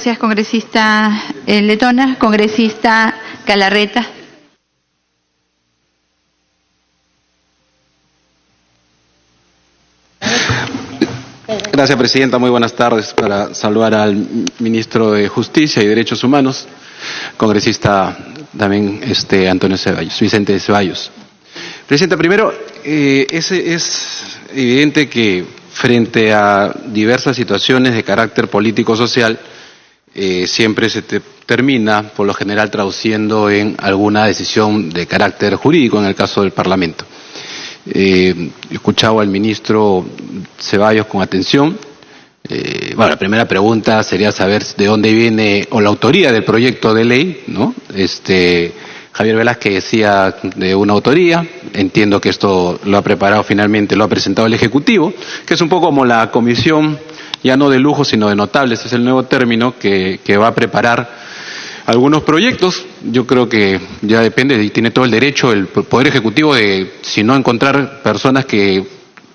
Gracias, congresista Letona. Congresista Galarreta. Gracias, presidenta. Muy buenas tardes. Para saludar al ministro de Justicia y Derechos Humanos, congresista también Antonio Ceballos, Vicente Ceballos. Presidenta, primero, es evidente que frente a diversas situaciones de carácter político-social, siempre se termina, por lo general, traduciendo en alguna decisión de carácter jurídico, en el caso del Parlamento. Escuchaba al ministro Ceballos con atención. La primera pregunta sería saber de dónde viene o la autoría del proyecto de ley, ¿no? Javier Velázquez decía de una autoría. Entiendo que esto lo ha preparado finalmente, lo ha presentado el Ejecutivo, que es un poco como la comisión, ya no de lujo, sino de notables, es el nuevo término que va a preparar algunos proyectos. Yo creo que ya depende y tiene todo el derecho el Poder Ejecutivo de, si no encontrar personas que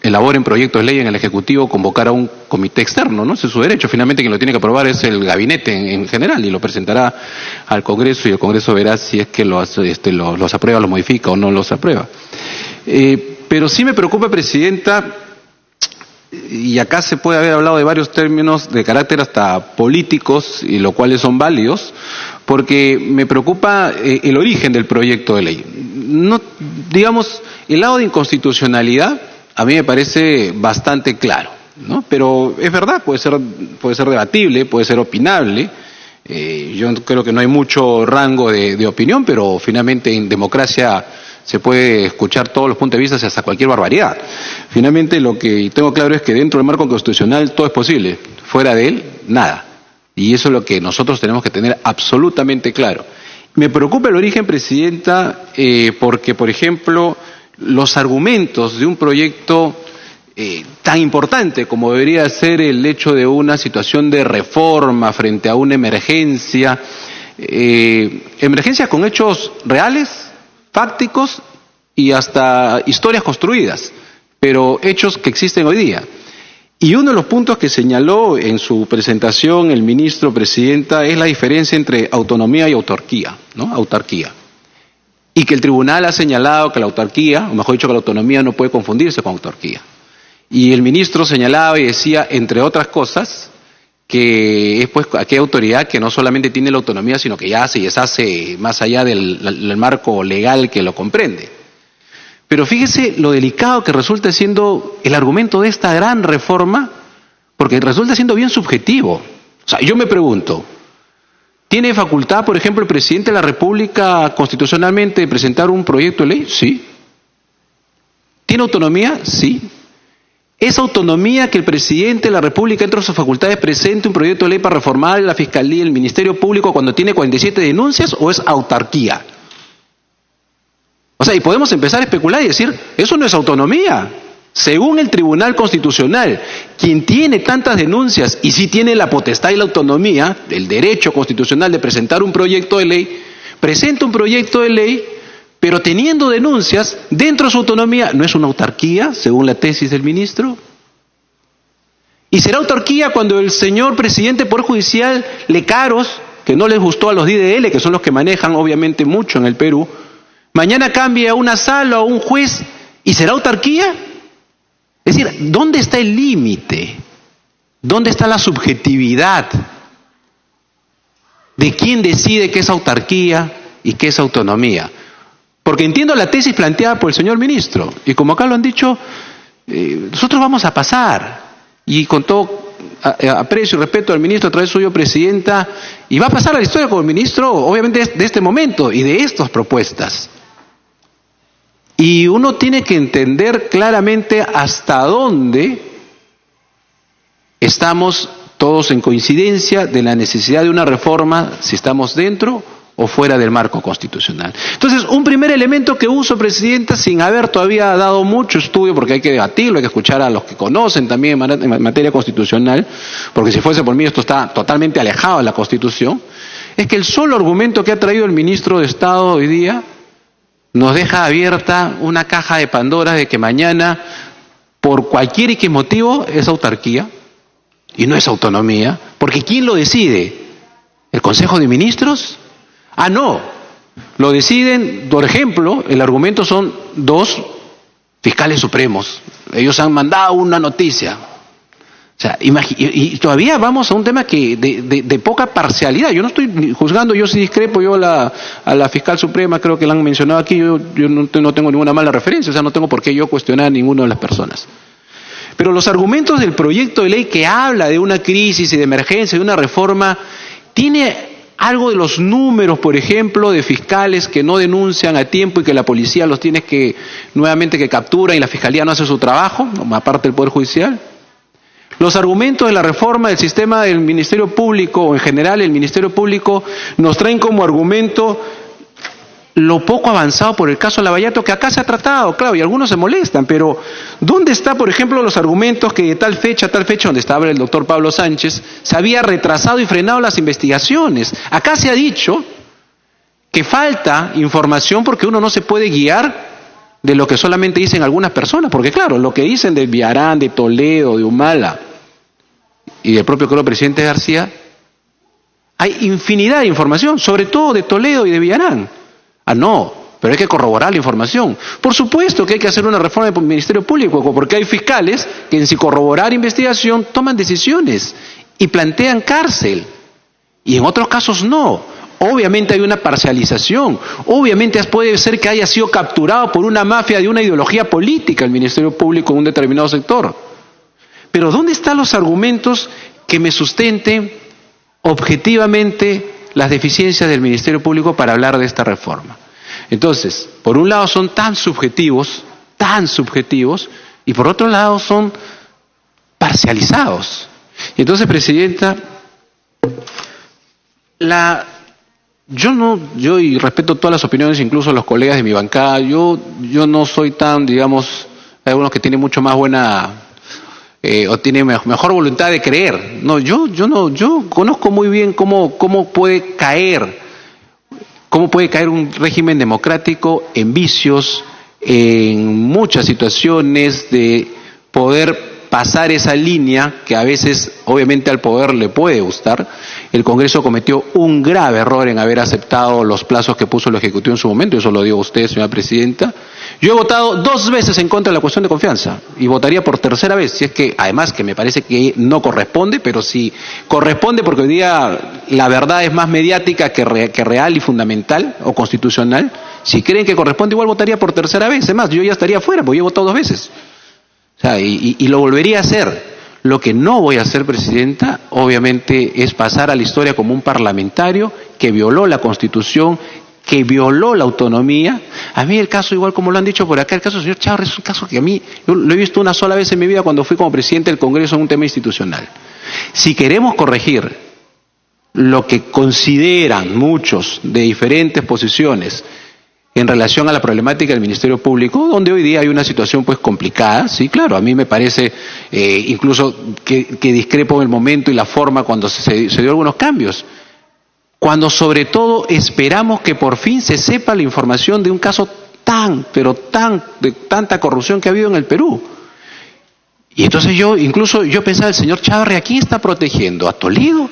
elaboren proyectos de ley en el Ejecutivo, convocar a un comité externo, ¿no? Ese es su derecho. Finalmente quien lo tiene que aprobar es el gabinete en general y lo presentará al Congreso y el Congreso verá si es que los aprueba, los modifica o no los aprueba. Pero sí me preocupa, presidenta, y acá se puede haber hablado de varios términos de carácter hasta políticos, y los cuales son válidos, porque me preocupa el origen del proyecto de ley. No, digamos, el lado de inconstitucionalidad a mí me parece bastante claro, ¿no? Pero es verdad, puede ser debatible, puede ser opinable. Yo creo que no hay mucho rango de opinión, pero finalmente en democracia se puede escuchar todos los puntos de vista hasta cualquier barbaridad. Finalmente lo que tengo claro es que dentro del marco constitucional todo es posible, fuera de él, nada. Y eso es lo que nosotros tenemos que tener absolutamente claro. Me preocupa el origen, presidenta, porque, por ejemplo, los argumentos de un proyecto tan importante como debería ser el hecho de una situación de reforma frente a una emergencia con hechos reales, fácticos y hasta historias construidas, pero hechos que existen hoy día. Y uno de los puntos que señaló en su presentación el ministro, presidenta, es la diferencia entre autonomía y autarquía, ¿no? Autarquía. Y que el tribunal ha señalado que la autarquía, o mejor dicho, que la autonomía no puede confundirse con autarquía. Y el ministro señalaba y decía, entre otras cosas, que es pues aquella autoridad que no solamente tiene la autonomía, sino que ya hace y deshace más allá del marco legal que lo comprende. Pero fíjese lo delicado que resulta siendo el argumento de esta gran reforma, porque resulta siendo bien subjetivo. O sea, yo me pregunto, ¿tiene facultad, por ejemplo, el presidente de la República constitucionalmente de presentar un proyecto de ley? Sí. ¿Tiene autonomía? Sí. ¿Es autonomía que el presidente de la República, entre sus facultades, presente un proyecto de ley para reformar la Fiscalía y el Ministerio Público cuando tiene 47 denuncias, o es autarquía? O sea, y podemos empezar a especular y decir, eso no es autonomía. Según el Tribunal Constitucional, quien tiene tantas denuncias y sí tiene la potestad y la autonomía, el derecho constitucional de presentar un proyecto de ley, presenta un proyecto de ley, pero teniendo denuncias dentro de su autonomía, ¿no es una autarquía, según la tesis del ministro? ¿Y será autarquía cuando el señor presidente del Poder Judicial, Lecaros, que no les gustó a los DIDL, que son los que manejan obviamente mucho en el Perú, mañana cambie a una sala o a un juez, ¿y será autarquía? Es decir, ¿dónde está el límite? ¿Dónde está la subjetividad de quién decide qué es autarquía y qué es autonomía? Porque entiendo la tesis planteada por el señor ministro, y como acá lo han dicho, nosotros vamos a pasar, y con todo aprecio y respeto al ministro a través suyo, presidenta, y va a pasar a la historia como el ministro, obviamente, de este momento y de estas propuestas. Y uno tiene que entender claramente hasta dónde estamos todos en coincidencia de la necesidad de una reforma, si estamos dentro o fuera del marco constitucional. Entonces, un primer elemento que uso, presidenta, sin haber todavía dado mucho estudio, porque hay que debatirlo, hay que escuchar a los que conocen también en materia constitucional, porque si fuese por mí esto está totalmente alejado de la Constitución, es que el solo argumento que ha traído el ministro de Estado hoy día nos deja abierta una caja de Pandora de que mañana, por cualquier X motivo, es autarquía y no es autonomía, porque ¿quién lo decide? Consejo de Ministros? Ah, no. Lo deciden, por ejemplo, el argumento son 2 fiscales supremos. Ellos han mandado una noticia. O sea, y todavía vamos a un tema que de poca parcialidad. Yo no estoy juzgando, yo sí discrepo, yo a la fiscal suprema creo que la han mencionado aquí, yo no tengo ninguna mala referencia, o sea, no tengo por qué yo cuestionar a ninguna de las personas. Pero los argumentos del proyecto de ley que habla de una crisis y de emergencia, de una reforma, tiene algo de los números, por ejemplo, de fiscales que no denuncian a tiempo y que la policía los tiene que, nuevamente, que captura y la fiscalía no hace su trabajo, aparte del Poder Judicial. Los argumentos de la reforma del sistema del Ministerio Público, o en general el Ministerio Público, nos traen como argumento lo poco avanzado por el caso Lavallato, que acá se ha tratado, claro, y algunos se molestan, pero ¿dónde está, por ejemplo, los argumentos que de tal fecha, donde estaba el doctor Pablo Sánchez, se había retrasado y frenado las investigaciones? Acá se ha dicho que falta información porque uno no se puede guiar de lo que solamente dicen algunas personas, porque claro, lo que dicen de Villarán, de Toledo, de Humala y del propio creo presidente García, hay infinidad de información, sobre todo de Toledo y de Villarán. Ah, no, pero hay que corroborar la información. Por supuesto que hay que hacer una reforma del Ministerio Público, porque hay fiscales que sin corroborar investigación toman decisiones y plantean cárcel, y en otros casos no. Obviamente hay una parcialización, obviamente puede ser que haya sido capturado por una mafia de una ideología política el Ministerio Público en un determinado sector. Pero ¿dónde están los argumentos que me sustenten objetivamente las deficiencias del Ministerio Público para hablar de esta reforma? Entonces, por un lado son tan subjetivos, y por otro lado son parcializados. Y entonces, Presidenta, yo y respeto todas las opiniones, incluso los colegas de mi bancada, yo no soy tan, digamos, hay algunos que tienen mucho más buena o tienen mejor voluntad de creer. No, yo conozco muy bien cómo puede caer un régimen democrático en vicios, en muchas situaciones de poder pasar esa línea que a veces obviamente al poder le puede gustar. El Congreso cometió un grave error en haber aceptado los plazos que puso el Ejecutivo en su momento, eso lo digo a usted, señora Presidenta. Yo he votado 2 veces en contra de la cuestión de confianza y votaría por tercera vez, si es que, además que me parece que no corresponde, pero sí corresponde porque hoy día la verdad es más mediática que real y fundamental o constitucional. Si creen que corresponde, igual votaría por tercera vez. Es más, yo ya estaría fuera porque yo he votado 2 veces. O sea, y lo volvería a hacer. Lo que no voy a hacer, Presidenta, obviamente, es pasar a la historia como un parlamentario que violó la Constitución, que violó la autonomía. A mí el caso, igual como lo han dicho por acá, el caso del señor Chávez es un caso que a mí, yo lo he visto una sola vez en mi vida cuando fui como presidente del Congreso en un tema institucional. Si queremos corregir lo que consideran muchos de diferentes posiciones en relación a la problemática del Ministerio Público, donde hoy día hay una situación pues complicada, sí, claro, a mí me parece incluso que discrepo en el momento y la forma cuando se dio algunos cambios, cuando sobre todo esperamos que por fin se sepa la información de un caso de tanta corrupción que ha habido en el Perú. Y entonces yo pensaba, el señor Chávez, ¿a quién está protegiendo? ¿A Toledo?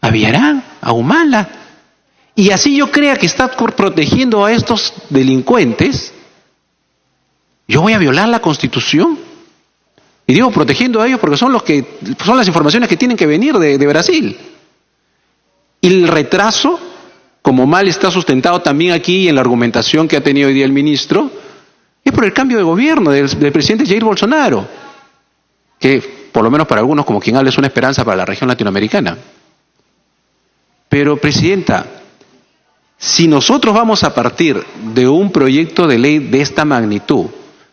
¿A Villarán? ¿A Humala? Y así yo crea que está protegiendo a estos delincuentes, ¿yo voy a violar la Constitución? Y digo protegiendo a ellos porque son las informaciones que tienen que venir de Brasil. Y el retraso, como mal está sustentado también aquí en la argumentación que ha tenido hoy día el ministro, es por el cambio de gobierno del presidente Jair Bolsonaro, que por lo menos para algunos, como quien habla, es una esperanza para la región latinoamericana. Pero, Presidenta, si nosotros vamos a partir de un proyecto de ley de esta magnitud,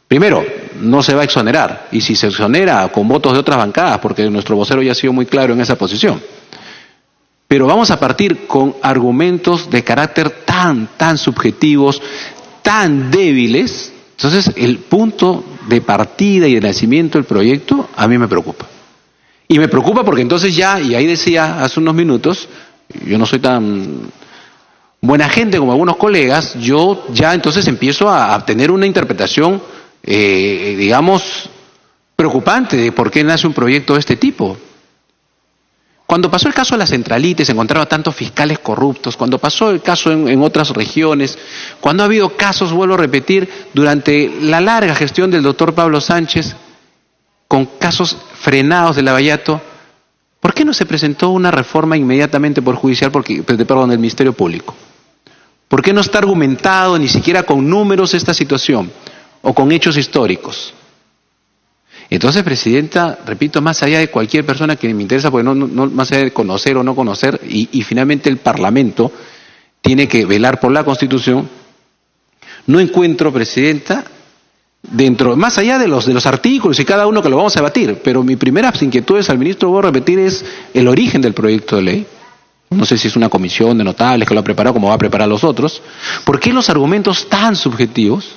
primero, no se va a exonerar, y si se exonera con votos de otras bancadas, porque nuestro vocero ya ha sido muy claro en esa posición, pero vamos a partir con argumentos de carácter tan subjetivos, tan débiles, entonces el punto de partida y de nacimiento del proyecto a mí me preocupa. Y me preocupa porque entonces ya, y ahí decía hace unos minutos, yo no soy tan buena gente como algunos colegas, yo ya entonces empiezo a tener una interpretación, digamos, preocupante de por qué nace un proyecto de este tipo. Cuando pasó el caso de la centralita y se encontraron tantos fiscales corruptos, cuando pasó el caso en otras regiones, cuando ha habido casos, vuelvo a repetir, durante la larga gestión del doctor Pablo Sánchez, con casos frenados de Lavallato, ¿por qué no se presentó una reforma inmediatamente por judicial, del Ministerio Público? ¿Por qué no está argumentado ni siquiera con números esta situación o con hechos históricos? Entonces, Presidenta, repito, más allá de cualquier persona que me interesa, porque no más allá de conocer o no conocer, y finalmente el Parlamento tiene que velar por la Constitución, no encuentro, Presidenta, más allá de los artículos y cada uno que lo vamos a debatir, pero mi primera inquietud al ministro, voy a repetir, es el origen del proyecto de ley. No sé si es una comisión de notables que lo ha preparado como va a preparar los otros. ¿Por qué los argumentos tan subjetivos?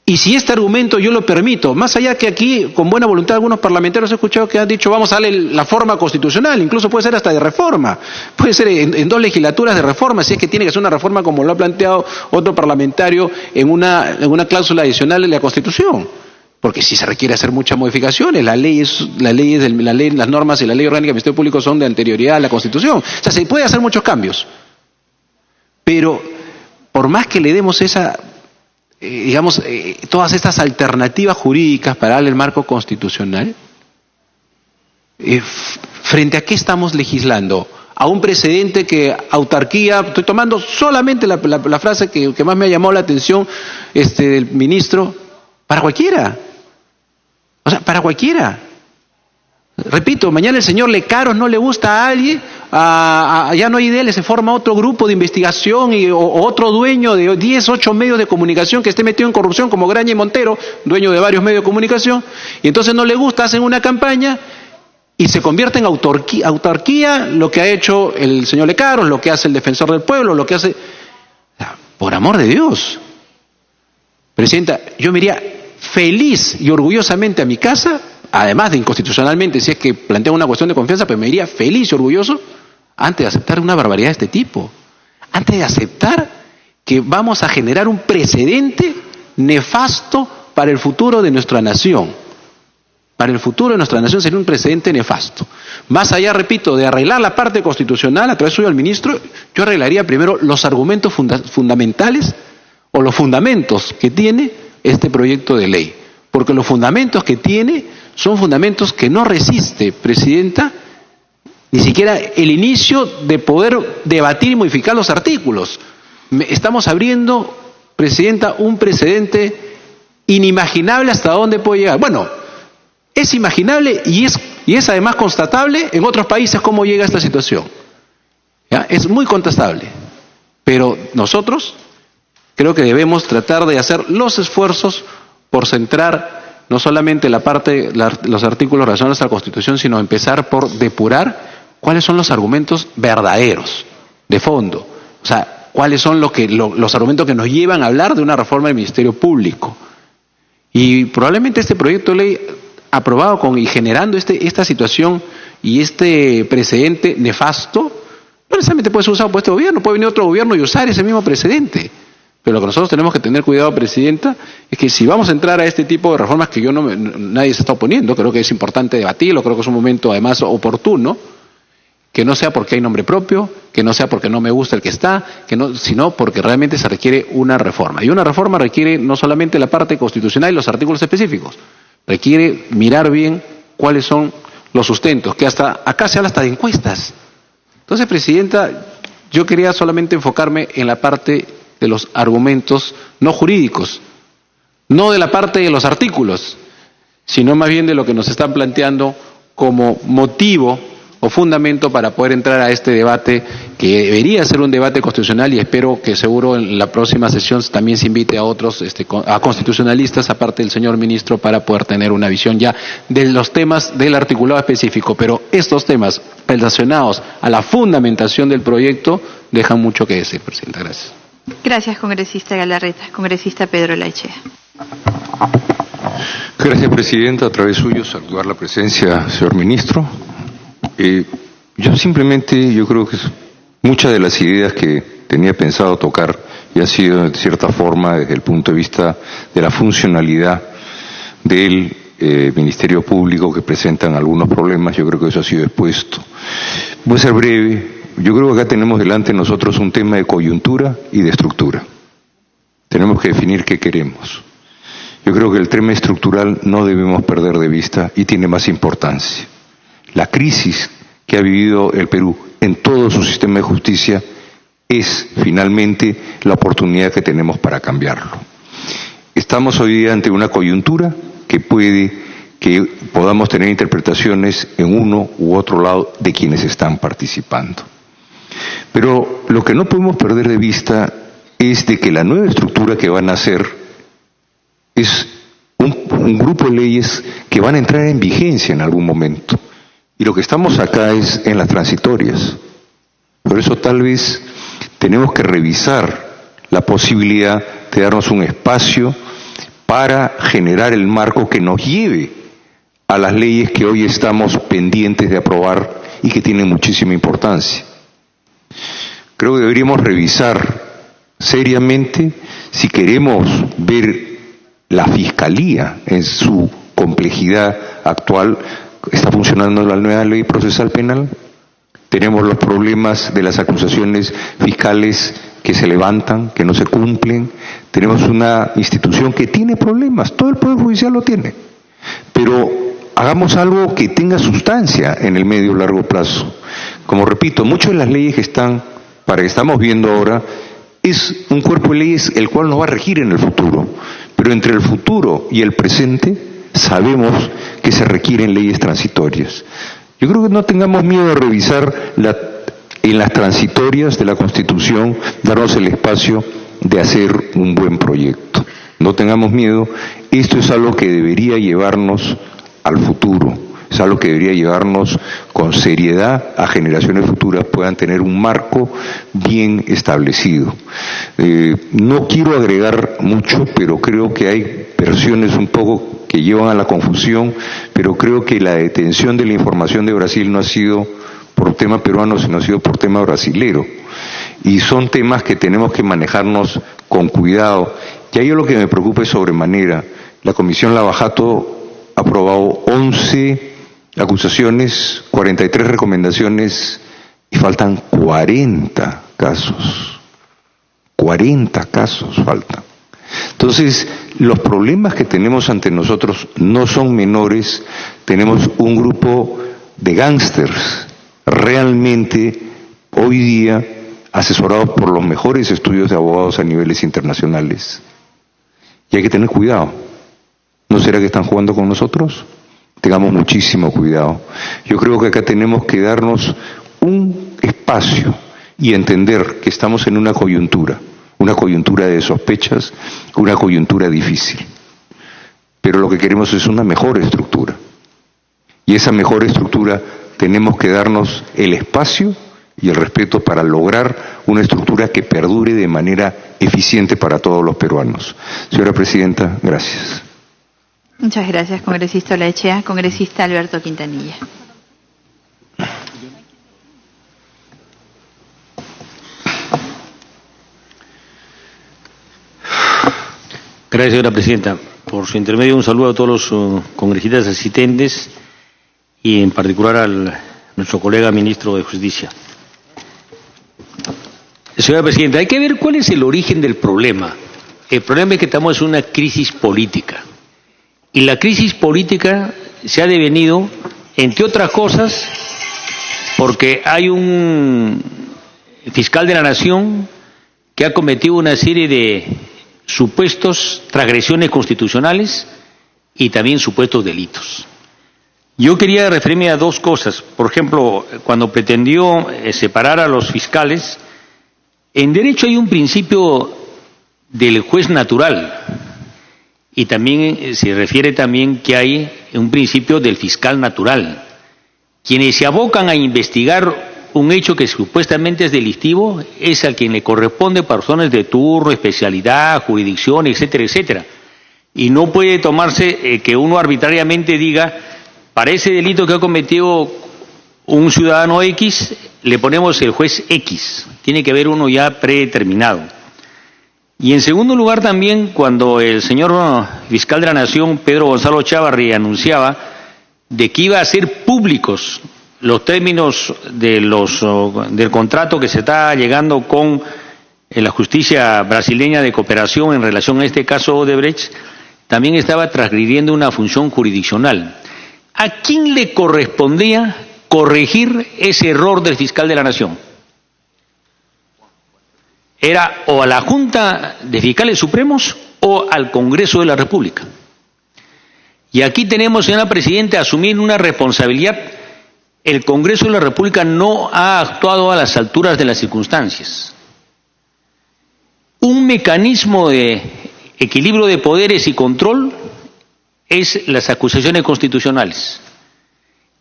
Y si este argumento yo lo permito, más allá que aquí, con buena voluntad, algunos parlamentarios he escuchado que han dicho vamos a darle la forma constitucional, incluso puede ser hasta de reforma, puede ser en 2 legislaturas de reforma, si es que tiene que ser una reforma como lo ha planteado otro parlamentario en una cláusula adicional de la Constitución, porque si se requiere hacer muchas modificaciones, las normas y la ley orgánica del Ministerio Público son de anterioridad a la Constitución, o sea, se puede hacer muchos cambios, pero por más que le demos todas estas alternativas jurídicas para darle el marco constitucional, ¿frente a qué estamos legislando? A un precedente que autarquía, estoy tomando solamente la frase que más me ha llamado la atención del ministro, para cualquiera. O sea, para cualquiera. Repito, mañana el señor Lecaros no le gusta a alguien, ya no hay de él, se forma otro grupo de investigación o otro dueño de 10, 8 medios de comunicación que esté metido en corrupción como Graña y Montero, dueño de varios medios de comunicación, y entonces no le gusta, hacen una campaña y se convierte en autarquía lo que ha hecho el señor Lecaros, lo que hace el defensor del pueblo, lo que hace... Por amor de Dios. Presidenta, yo me iría feliz y orgullosamente a mi casa, además de inconstitucionalmente, si es que plantea una cuestión de confianza, pues me iría feliz y orgulloso antes de aceptar una barbaridad de este tipo. Antes de aceptar que vamos a generar un precedente nefasto para el futuro de nuestra nación. Para el futuro de nuestra nación sería un precedente nefasto. Más allá, repito, de arreglar la parte constitucional, a través suyo al ministro, yo arreglaría primero los argumentos fundamentales o los fundamentos que tiene este proyecto de ley. Porque los fundamentos que tiene son fundamentos que no resiste, Presidenta, ni siquiera el inicio de poder debatir y modificar los artículos. Estamos abriendo, Presidenta, un precedente inimaginable hasta dónde puede llegar. Bueno, es imaginable y es además constatable en otros países cómo llega a esta situación. ¿Ya? Es muy contestable. Pero nosotros creo que debemos tratar de hacer los esfuerzos por centrar no solamente la parte, los artículos relacionados a la Constitución, sino empezar por depurar cuáles son los argumentos verdaderos, de fondo. O sea, cuáles son los argumentos que nos llevan a hablar de una reforma del Ministerio Público. Y probablemente este proyecto de ley aprobado y generando esta situación y este precedente nefasto, no necesariamente puede ser usado por este gobierno, puede venir otro gobierno y usar ese mismo precedente. Pero lo que nosotros tenemos que tener cuidado, Presidenta, es que si vamos a entrar a este tipo de reformas que nadie se está oponiendo, creo que es importante debatirlo, creo que es un momento además oportuno, que no sea porque hay nombre propio, que no sea porque no me gusta el que está, sino porque realmente se requiere una reforma. Y una reforma requiere no solamente la parte constitucional y los artículos específicos, requiere mirar bien cuáles son los sustentos, que acá se habla hasta de encuestas. Entonces, Presidenta, yo quería solamente enfocarme en la parte de los argumentos no jurídicos, no de la parte de los artículos, sino más bien de lo que nos están planteando como motivo o fundamento para poder entrar a este debate, que debería ser un debate constitucional, y espero que seguro en la próxima sesión también se invite a otros, a constitucionalistas, aparte del señor ministro, para poder tener una visión ya de los temas del articulado específico. Pero estos temas relacionados a la fundamentación del proyecto dejan mucho que decir, Presidenta. Gracias. Gracias, congresista Galarreta. Congresista Pedro Laichea. Gracias, Presidenta. A través suyo, saludar la presencia, señor ministro. Yo creo que muchas de las ideas que tenía pensado tocar ya ha sido, de cierta forma, desde el punto de vista de la funcionalidad del Ministerio Público que presentan algunos problemas. Yo creo que eso ha sido expuesto. Voy a ser breve. Yo creo que acá tenemos delante de nosotros un tema de coyuntura y de estructura. Tenemos que definir qué queremos. Yo creo que el tema estructural no debemos perder de vista y tiene más importancia. La crisis que ha vivido el Perú en todo su sistema de justicia es finalmente la oportunidad que tenemos para cambiarlo. Estamos hoy día ante una coyuntura que puede que podamos tener interpretaciones en uno u otro lado de quienes están participando. Pero lo que no podemos perder de vista es de que la nueva estructura que van a hacer es un grupo de leyes que van a entrar en vigencia en algún momento. Y lo que estamos acá es en las transitorias. Por eso tal vez tenemos que revisar la posibilidad de darnos un espacio para generar el marco que nos lleve a las leyes que hoy estamos pendientes de aprobar y que tienen muchísima importancia. Creo que deberíamos revisar seriamente si queremos ver la Fiscalía en su complejidad actual. ¿Está funcionando la nueva ley procesal penal? Tenemos los problemas de las acusaciones fiscales que se levantan, que no se cumplen. Tenemos una institución que tiene problemas, todo el Poder Judicial lo tiene. Pero hagamos algo que tenga sustancia en el medio y largo plazo. Como repito, muchas de las leyes que estamos viendo ahora, es un cuerpo de leyes el cual nos va a regir en el futuro. Pero entre el futuro y el presente, sabemos que se requieren leyes transitorias. Yo creo que no tengamos miedo de revisar en las transitorias de la Constitución, darnos el espacio de hacer un buen proyecto. No tengamos miedo, esto es algo que debería llevarnos al futuro, es algo que debería llevarnos con seriedad a generaciones futuras puedan tener un marco bien establecido. No quiero agregar mucho, pero creo que hay versiones un poco que llevan a la confusión, pero creo que la detención de la información de Brasil no ha sido por tema peruano, sino ha sido por tema brasilero. Y son temas que tenemos que manejarnos con cuidado. Y ahí lo que me preocupa es sobremanera. La Comisión Lavajato ha aprobado 11 acusaciones, 43 recomendaciones y faltan 40 casos. 40 casos faltan. Entonces, los problemas que tenemos ante nosotros no son menores. Tenemos un grupo de gángsters realmente hoy día asesorados por los mejores estudios de abogados a niveles internacionales. Y hay que tener cuidado. ¿No será que están jugando con nosotros? Tengamos muchísimo cuidado. Yo creo que acá tenemos que darnos un espacio y entender que estamos en una coyuntura de sospechas, una coyuntura difícil. Pero lo que queremos es una mejor estructura. Y esa mejor estructura tenemos que darnos el espacio y el respeto para lograr una estructura que perdure de manera eficiente para todos los peruanos. Señora Presidenta, gracias. Muchas gracias, congresista Olaechea. Congresista Alberto Quintanilla. Gracias, señora Presidenta. Por su intermedio, un saludo a todos los congresistas asistentes y en particular a nuestro colega ministro de Justicia. Señora Presidenta, hay que ver cuál es el origen del problema. El problema es que estamos en una crisis política. Y la crisis política se ha devenido, entre otras cosas, porque hay un fiscal de la Nación que ha cometido una serie de supuestos transgresiones constitucionales y también supuestos delitos. Yo quería referirme a dos cosas. Por ejemplo, cuando pretendió separar a los fiscales, en derecho hay un principio del juez natural y también se refiere también que hay un principio del fiscal natural. Quienes se abocan a investigar un hecho que supuestamente es delictivo es a quien le corresponde personas de turno, especialidad, jurisdicción, etcétera, etcétera. Y no puede tomarse que uno arbitrariamente diga, para ese delito que ha cometido un ciudadano X, le ponemos el juez X. Tiene que haber uno ya predeterminado. Y en segundo lugar también, cuando el señor fiscal de la Nación, Pedro Gonzalo Chávarri, anunciaba de que iba a hacer públicos los términos del contrato que se está llegando con la justicia brasileña de cooperación en relación a este caso Odebrecht, también estaba transgrediendo una función jurisdiccional. ¿A quién le correspondía corregir ese error del fiscal de la Nación? Era o a la Junta de Fiscales Supremos o al Congreso de la República. Y aquí tenemos, señora Presidenta, asumir una responsabilidad. El Congreso de la República no ha actuado a las alturas de las circunstancias. Un mecanismo de equilibrio de poderes y control es las acusaciones constitucionales.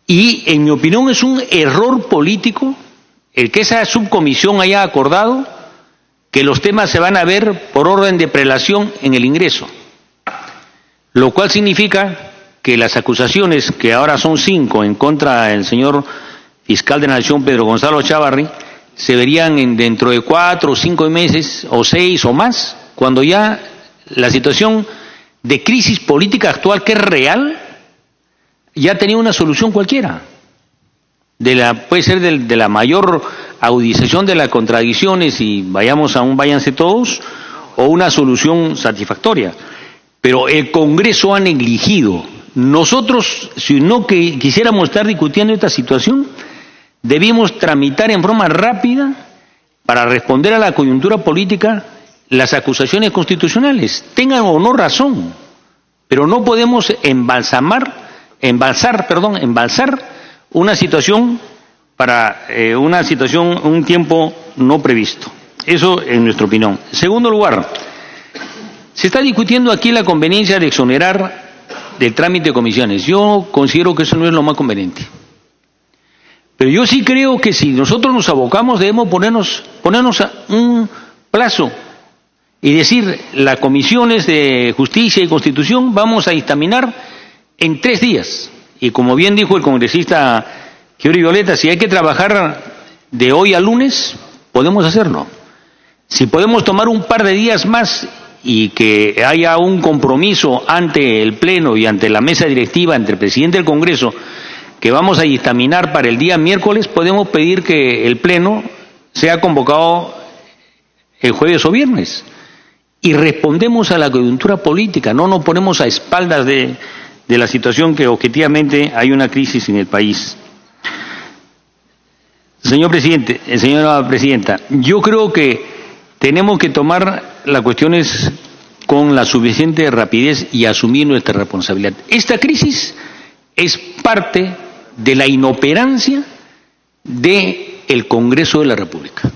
Y, en mi opinión, es un error político el que esa subcomisión haya acordado que los temas se van a ver por orden de prelación en el ingreso, lo cual significa que las acusaciones, que ahora son 5 en contra del señor fiscal de la Nación, Pedro Gonzalo Chávarri, se verían dentro de 4 o 5 meses, o 6 o más, cuando ya la situación de crisis política actual, que es real, ya tenía una solución cualquiera. Puede ser de la mayor agudización de las contradicciones y vayamos a un váyanse todos, o una solución satisfactoria. Pero el Congreso ha negligido. Nosotros, si no que quisiéramos estar discutiendo esta situación, debimos tramitar en forma rápida, para responder a la coyuntura política, las acusaciones constitucionales. Tengan o no razón, pero no podemos embalsar una situación para un tiempo no previsto. Eso en nuestra opinión. En segundo lugar, se está discutiendo aquí la conveniencia de exonerar del trámite de comisiones. Yo considero que eso no es lo más conveniente. Pero yo sí creo que si nosotros nos abocamos, debemos ponernos a un plazo y decir, las comisiones de Justicia y Constitución vamos a dictaminar en 3 días. Y como bien dijo el congresista Giorgi Violeta, si hay que trabajar de hoy a lunes, podemos hacerlo. Si podemos tomar un par de días más y que haya un compromiso ante el Pleno y ante la mesa directiva, entre el presidente del Congreso, que vamos a dictaminar para el día miércoles, podemos pedir que el Pleno sea convocado el jueves o viernes. Y respondemos a la coyuntura política, no nos ponemos a espaldas de la situación que objetivamente hay una crisis en el país. Señora Presidenta, yo creo que tenemos que tomar las cuestiones con la suficiente rapidez y asumir nuestra responsabilidad. Esta crisis es parte de la inoperancia del Congreso de la República.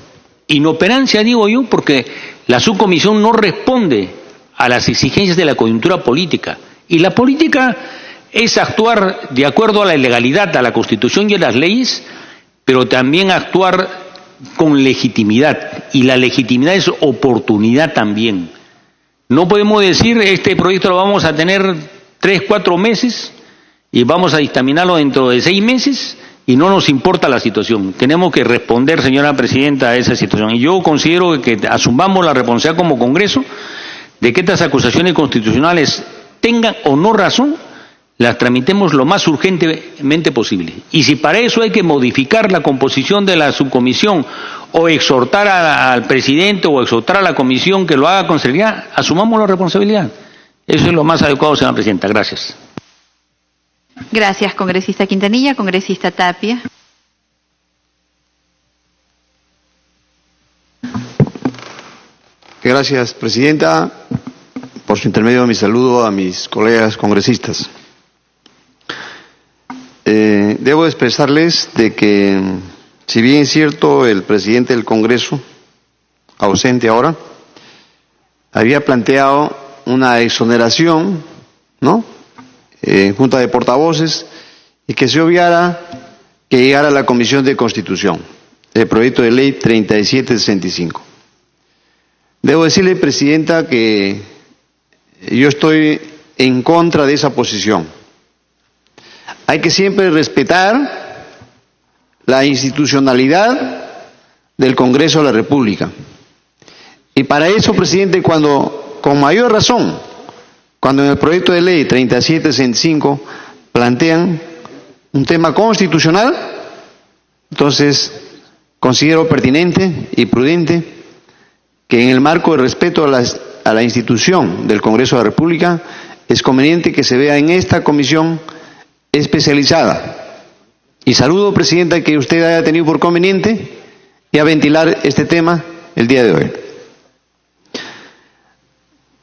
Inoperancia, digo yo, porque la subcomisión no responde a las exigencias de la coyuntura política. Y la política es actuar de acuerdo a la legalidad, a la Constitución y a las leyes, pero también actuar con legitimidad. Y la legitimidad es oportunidad también. No podemos decir, este proyecto lo vamos a tener 3, 4 meses y vamos a dictaminarlo dentro de 6 meses y no nos importa la situación. Tenemos que responder, señora Presidenta, a esa situación. Y yo considero que asumamos la responsabilidad como Congreso de que estas acusaciones constitucionales, tengan o no razón, las tramitemos lo más urgentemente posible. Y si para eso hay que modificar la composición de la subcomisión o exhortar al presidente o exhortar a la comisión que lo haga con seriedad, asumamos la responsabilidad. Eso es lo más adecuado, señora Presidenta. Gracias. Gracias, congresista Quintanilla. Congresista Tapia. Gracias, Presidenta. Por su intermedio, mi saludo a mis colegas congresistas. Debo expresarles de que, si bien es cierto, el presidente del Congreso, ausente ahora, había planteado una exoneración, ¿no?, en Junta de Portavoces, y que se obviara que llegara a la Comisión de Constitución, el proyecto de ley 3765. Debo decirle, Presidenta, que yo estoy en contra de esa posición. Hay que siempre respetar la institucionalidad del Congreso de la República. Y para eso, presidente, con mayor razón, cuando en el proyecto de ley 3765 plantean un tema constitucional, entonces considero pertinente y prudente que en el marco de respeto a la institución del Congreso de la República, es conveniente que se vea en esta comisión especializada. Y saludo, presidenta, que usted haya tenido por conveniente ya ventilar este tema el día de hoy.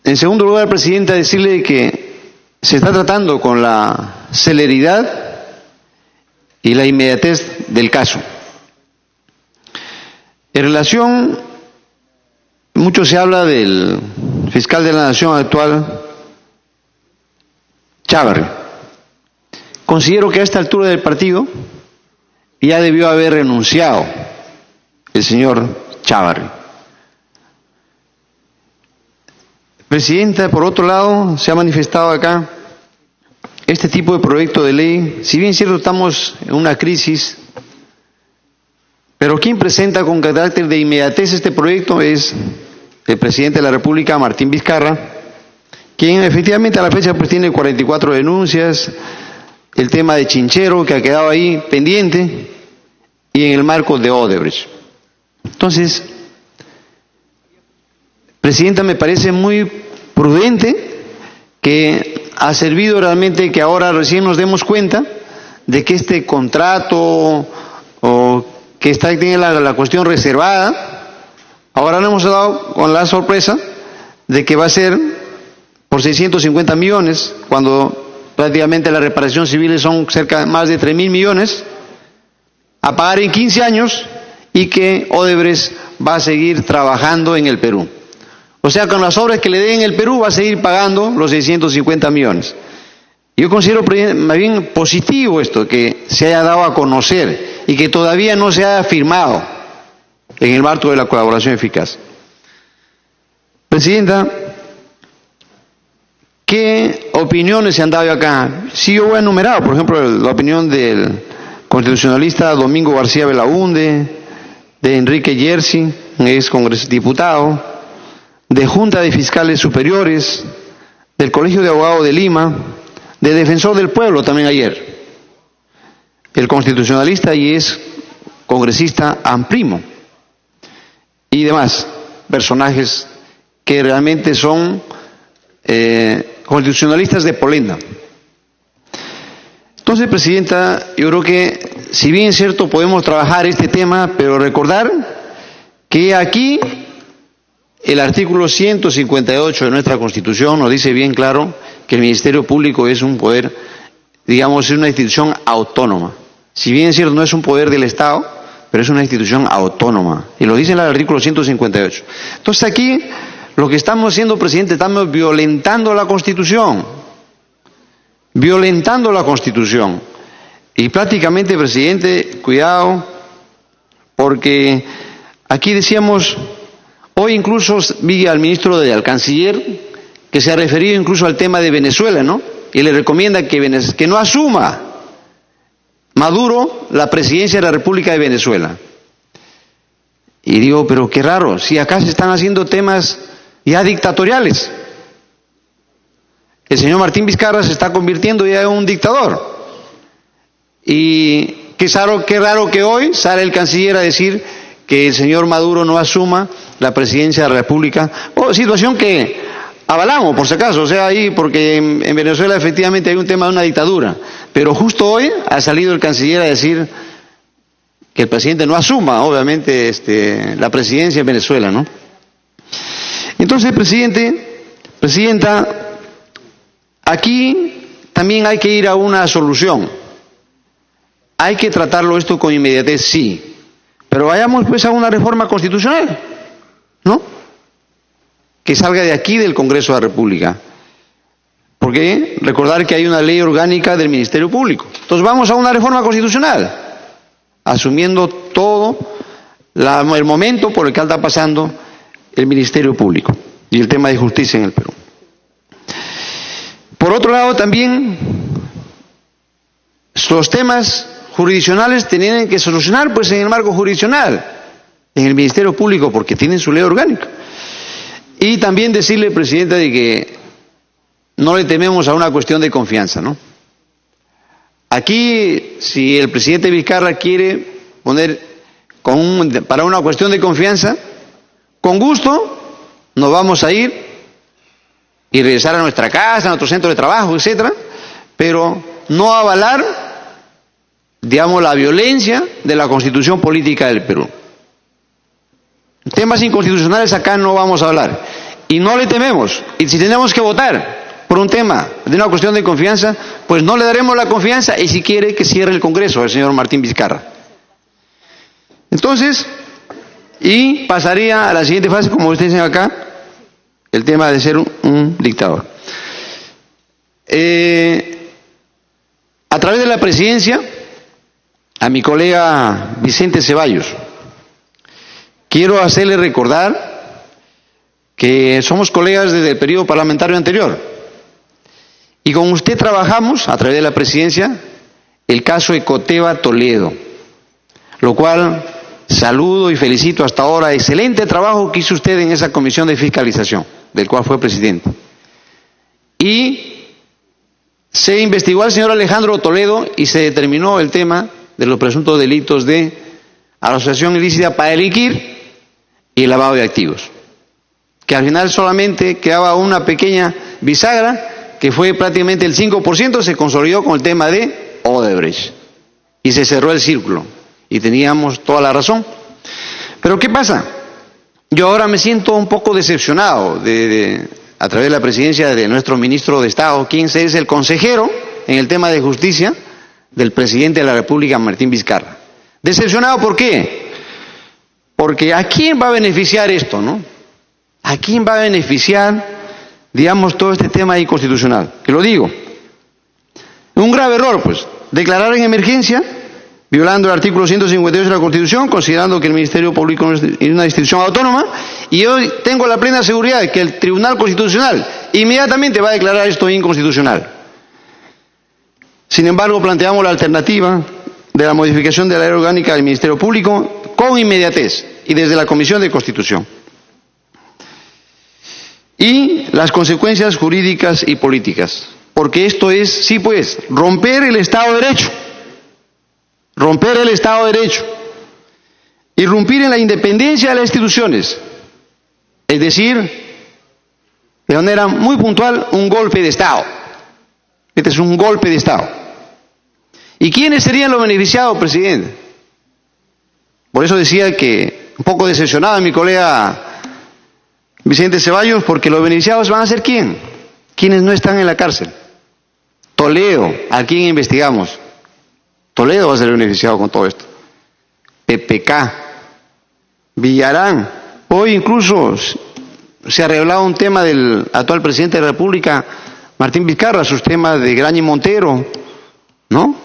En segundo lugar, presidenta, decirle que se está tratando con la celeridad y la inmediatez del caso. En relación, mucho se habla del fiscal de la Nación actual, Chávarri. Considero que a esta altura del partido ya debió haber renunciado el señor Chávarri. Presidenta, por otro lado, se ha manifestado acá este tipo de proyecto de ley. Si bien es cierto, estamos en una crisis, pero quien presenta con carácter de inmediatez este proyecto es el presidente de la República, Martín Vizcarra, quien efectivamente a la fecha pues tiene 44 denuncias, el tema de Chinchero que ha quedado ahí pendiente y en el marco de Odebrecht. Entonces, presidenta, me parece muy prudente que ha servido realmente que ahora recién nos demos cuenta de que este contrato o que tiene la cuestión reservada, ahora nos hemos dado con la sorpresa de que va a ser por 650 millones, cuando prácticamente las reparaciones civiles son cerca de más de 3.000 millones, a pagar en 15 años y que Odebrecht va a seguir trabajando en el Perú. O sea, con las obras que le den en el Perú va a seguir pagando los 650 millones. Yo considero más bien positivo esto, que se haya dado a conocer y que todavía no se haya firmado en el marco de la colaboración eficaz. Presidenta, ¿qué opiniones se han dado acá? Sí, yo voy a enumerar, por ejemplo, la opinión del constitucionalista Domingo García Belaúnde, de Enrique Jersey, un ex diputado, de Junta de Fiscales Superiores, del Colegio de Abogados de Lima, de Defensor del Pueblo también ayer, el constitucionalista y es congresista Amprimo, y demás personajes que realmente son constitucionalistas de Polenda. Entonces, presidenta, yo creo que si bien es cierto podemos trabajar este tema, pero recordar que aquí el artículo 158 de nuestra Constitución nos dice bien claro que el Ministerio Público es un poder, digamos, es una institución autónoma. Si bien es cierto no es un poder del Estado, pero es una institución autónoma. Y lo dice en el artículo 158. Entonces aquí lo que estamos haciendo, presidente, estamos violentando la Constitución. Violentando la Constitución. Y prácticamente, presidente, cuidado, porque aquí decíamos, hoy incluso vi al ministro al canciller, que se ha referido incluso al tema de Venezuela, ¿no? Y le recomienda que no asuma Maduro la presidencia de la República de Venezuela. Y digo, pero qué raro, si acá se están haciendo temas ya dictatoriales. El señor Martín Vizcarra se está convirtiendo ya en un dictador. Y qué raro que hoy sale el canciller a decir que el señor Maduro no asuma la presidencia de la República, situación que avalamos por si acaso, o sea, ahí porque en Venezuela efectivamente hay un tema de una dictadura, pero justo hoy ha salido el canciller a decir que el presidente no asuma, obviamente, la presidencia en Venezuela, ¿no? Entonces, presidenta, aquí también hay que ir a una solución. Hay que tratarlo esto con inmediatez, sí, pero vayamos pues a una reforma constitucional, ¿no? Que salga de aquí del Congreso de la República. Porque recordar que hay una ley orgánica del Ministerio Público. Entonces vamos a una reforma constitucional, asumiendo todo el momento por el que está pasando el Ministerio Público y el tema de justicia en el Perú. Por otro lado, también los temas jurisdiccionales tienen que solucionar pues en el marco jurisdiccional, en el Ministerio Público, porque tienen su ley orgánica. Y también decirle, Presidenta, de que no le tememos a una cuestión de confianza, ¿no? Aquí, si el presidente Vizcarra quiere poner para una cuestión de confianza, con gusto nos vamos a ir y regresar a nuestra casa, a nuestro centro de trabajo, etcétera, pero no avalar, digamos, la violencia de la Constitución política del Perú. Temas inconstitucionales acá no vamos a hablar. Y no le tememos. Y si tenemos que votar por un tema de una cuestión de confianza, pues no le daremos la confianza y si quiere que cierre el Congreso el señor Martín Vizcarra. Entonces, y pasaría a la siguiente fase, como ustedes dicen acá, el tema de ser un dictador. A través de la presidencia, a mi colega Vicente Ceballos, quiero hacerle recordar que somos colegas desde el periodo parlamentario anterior y con usted trabajamos a través de la presidencia el caso Ecoteva Toledo, lo cual saludo y felicito hasta ahora, excelente trabajo que hizo usted en esa comisión de fiscalización, del cual fue presidente. Y se investigó al señor Alejandro Toledo y se determinó el tema de los presuntos delitos de asociación ilícita para delinquir y el lavado de activos, que al final solamente quedaba una pequeña bisagra, que fue prácticamente el 5%, se consolidó con el tema de Odebrecht, y se cerró el círculo, y teníamos toda la razón. Pero ¿qué pasa? Yo ahora me siento un poco decepcionado a través de la presidencia de nuestro ministro de Estado, quien es el consejero en el tema de justicia del presidente de la República, Martín Vizcarra. Decepcionado, ¿por qué? Porque ¿a quién va a beneficiar esto, no? ¿A quién va a beneficiar, digamos, todo este tema inconstitucional? Que lo digo. Un grave error, pues, declarar en emergencia, violando el artículo 158 de la Constitución, considerando que el Ministerio Público es una institución autónoma, y hoy tengo la plena seguridad de que el Tribunal Constitucional inmediatamente va a declarar esto inconstitucional. Sin embargo, planteamos la alternativa de la modificación de la ley orgánica del Ministerio Público con inmediatez y desde la Comisión de Constitución. Y las consecuencias jurídicas y políticas, porque esto es, sí pues, romper el Estado de Derecho, irrumpir en la independencia de las instituciones, es decir, de manera muy puntual, un golpe de Estado. Este es un golpe de Estado. ¿Y quiénes serían los beneficiados, presidente? Por eso decía que un poco decepcionado mi colega Vicente Ceballos, porque los beneficiados van a ser ¿quién? Quienes no están en la cárcel. Toledo, ¿a quién investigamos? Toledo va a ser beneficiado con todo esto. PPK, Villarán, hoy incluso se ha revelado un tema del actual presidente de la República, Martín Vizcarra, sus temas de Graña y Montero, ¿no?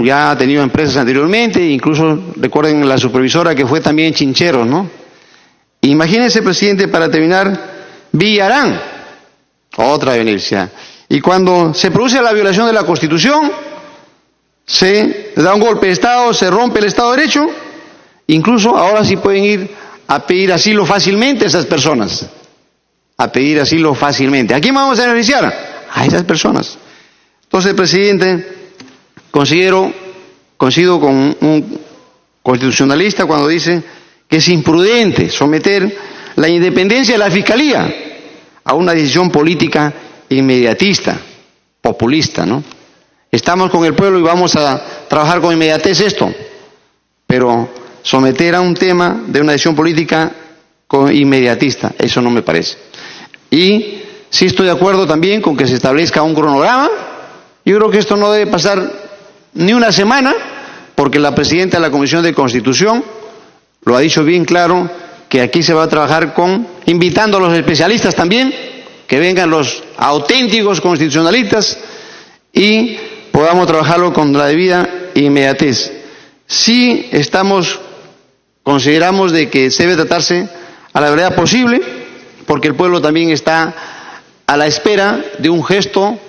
Ya ha tenido empresas anteriormente, incluso recuerden la supervisora que fue también Chincheros, ¿no? Imagínense, presidente, para terminar, Villarán, otra beneficia. Y cuando se produce la violación de la Constitución, se da un golpe de Estado, se rompe el Estado de Derecho, incluso ahora sí pueden ir a pedir asilo fácilmente esas personas, a pedir asilo fácilmente. ¿A quién vamos a beneficiar? A esas personas. Entonces, presidente, coincido con un constitucionalista cuando dice que es imprudente someter la independencia de la Fiscalía a una decisión política inmediatista, populista, ¿no? Estamos con el pueblo y vamos a trabajar con inmediatez esto, pero someter a un tema de una decisión política inmediatista, eso no me parece. Y sí estoy de acuerdo también con que se establezca un cronograma. Yo creo que esto no debe pasar ni una semana, porque la presidenta de la Comisión de Constitución lo ha dicho bien claro, que aquí se va a trabajar invitando a los especialistas también, que vengan los auténticos constitucionalistas y podamos trabajarlo con la debida inmediatez. Sí consideramos de que se debe tratarse a la brevedad posible, porque el pueblo también está a la espera de un gesto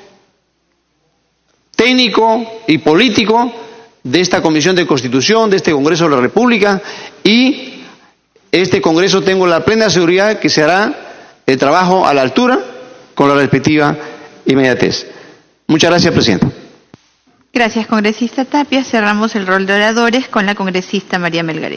técnico y político de esta Comisión de Constitución, de este Congreso de la República, y este Congreso tengo la plena seguridad que se hará el trabajo a la altura con la respectiva inmediatez. Muchas gracias, Presidenta. Gracias, congresista Tapia. Cerramos el rol de oradores con la congresista María Melgarejo.